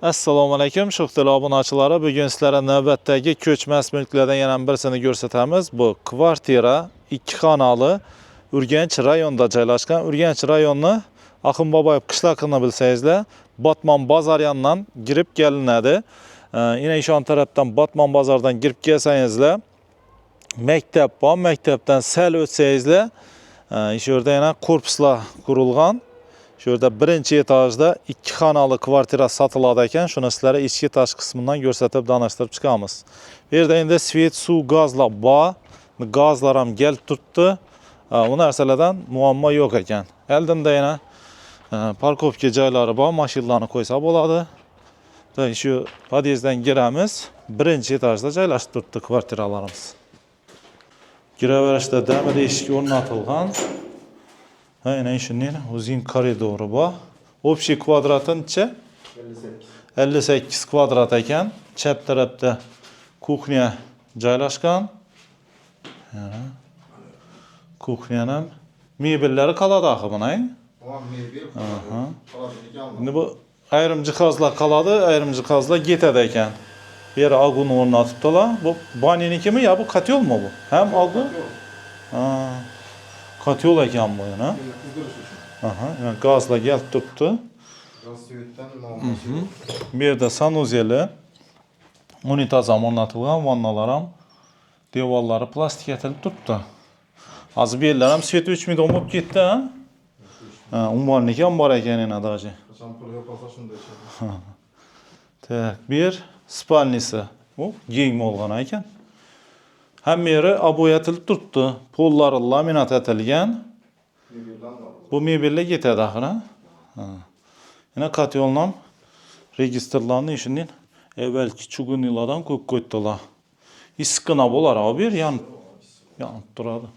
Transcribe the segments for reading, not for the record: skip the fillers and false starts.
Assalomu alaykum, Sho'xtala obunachilari. Bugun sizlarga navbatdagi ko'chmas mulklardan yana birisini ko'rsatamiz. Bu kvartira 2 xonali Urganch rayonida joylashgan. Urganch rayonni Axun Boboyev qishlog'ini bilsangizlar, Botmon bozor yonidan kirib kelinadi. Yana ishon tarafdan Botmon bozordan kirib kelsangizlar, maktab bor. Maktabdan sal o'tsangizlar, shu yerda yana korpuslar qurilgan. Şu yerda birinchi etajda 2 xonali kvartira sotiladi ekan. Shuni sizlarga ichki etaj qismidan ko'rsatib tanishtirib chiqamiz. Bu yerda endi svet, suv, gazlar bor. Gazlar ham kelib turibdi. Bu narsalardan muammo yo'q ekan. Oldinda yana parkovka joylari bor, mashinalarni qo'ysa bo'ladi. Shu podyezddan kiramiz. Birinchi etajda joylashib turibdi kvartiralarimiz. Kiraverishda damir eshik o'rnatilgan. Aynen şunun uzun koridoru var. Общий kvadratın içi 58 kvadrat ekan. Chap tarafda kuxnya joylashgan. Kuxnyaning mebellari qoladi axir buni. Endi bu ayrim jihozlar qoladi, ayrim jihozlar ketadi ekan. Bu yer ogun o'rnatibdilar. Bu banyanikimi yo bu kotyolmi bu? Ham ogun? Katyol ekan bu yana. Yani gazla gelip tuttu. Bir yerde sanuzeli. Unitazam o'rnatilgan, vannalar ham, devorlari plastik etilib turibdi. Hozir bu yerlar ham svet o'chmaydigan bo'lib ketdi, ha? Umborniki ham bor ekan yana daji. Tak, bir spalnisi. Bu keng bo'lgan ekan. Hamma yeri abo'y etilib turibdi. Pollari laminat etilgan. Bu mebellar ketadi axir, ha? Yana katyolnam registrlarni ishining evvelki chugunilardan ko'p qo'ydilar. Issiqqina bo'lar, bu yer yonib turadi.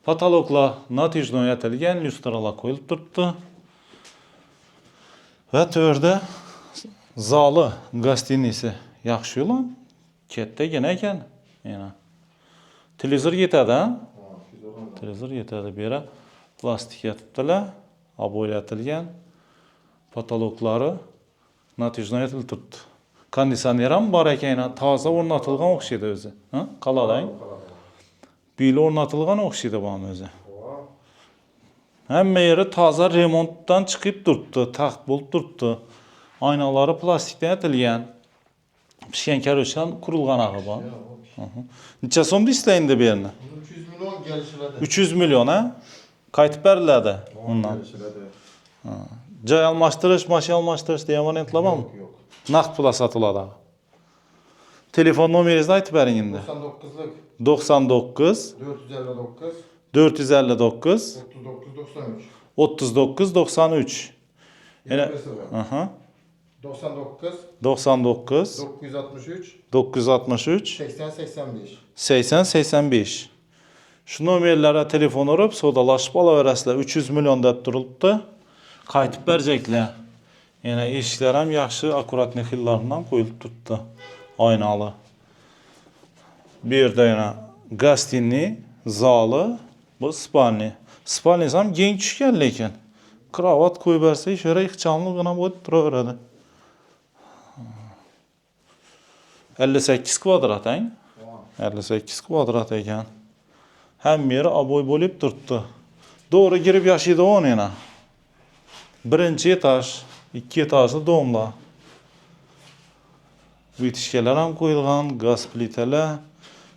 Patologlar natijnoy etilgan, lyustralar qo'yilib turibdi. Va to'rda zali gostinisi yaxshi yo'lan. Kattagina ekan. Yana televizor yetadi, ha? Televizor yetadi. Bu yerda plastik yetibdilar, abo'yatilgan. Patologlari natijnoy etilib turibdi. Konditsioner ham bor ekan, toza o'rnatilgan o'xshaydi o'zi. Ha? Qaladang. Buyil o'rnatilgan o'xshaydi bu ham o'zi. Hamma yeri toza remontdan chiqib turibdi, taxt bo'lib turibdi. Oynalari plastikdan etilgan. Pishgan karoshan qurilgan axir bu. Necha so'm deysizlar endi bu yerni? 300 milyon gelişiladi. 300 milyon, ha? Qaytib beriladi undan. Joy almashtirish, mashina almashtirish degan variantlar bormi? Yo'q. Naqd pulga sotiladi. Telefon nomeringizni aytib bering endi. 99 99 459 459 39 93. 39 93. Yana 99 99 963 963 80 85. 80 85. Şu nomerlere telefon urib, sodalashib olaverasizlar. 300 milyon deb turilibdi. Qaytib berecekler. Yana eshiklar ham yaxshi, akkurat xillardan qo'yilib turibdi. Oynalı. Bu yerda yana gostinniy zali, bu spalni. Spalni ham keng tushgan lekin. Kravat qo'yib bersa, shu yerga ixchamligina bo'lib turaveradi. 58 kvadrat, ha? 58 kvadrat ekan. Hamma yeri abo'y bo'lib turibdi. To'g'ri kirib yashaydi o'n yana. Birinchi etaj, 2 etajli domlar. Vitishkalar ham qo'yilgan, gaz plitalar.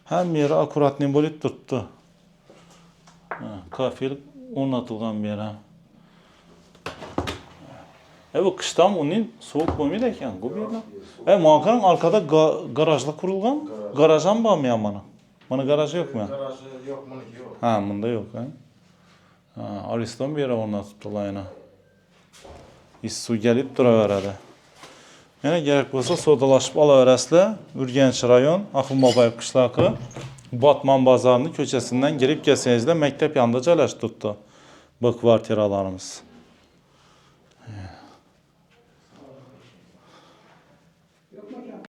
Hamma yeri akkuratni bo'lib turibdi. Kafel o'rnatilgan bu yer ham. Bu qishdan uning sovuq bo'lmaydi ekan, bu yerlar. Muhakkak arkada garajlar qurilgan. Garaj ham bormi mana? Mana garaj yo'qmi? Garajı yok, buniki yok. Ha, bunda yo'q, ha. Ariston bir yere o'rnatibdilar yana. Suv kelib turaveradi. Yana kerak bo'lsa sodalashib olaverasizlar. Urganch rayon, Axun Boboyev qishlog'i, Botmon bozorining ko'chasidan kirib kelsangizlar, maktab yonida joylashib turibdi bu kvartiralarimiz.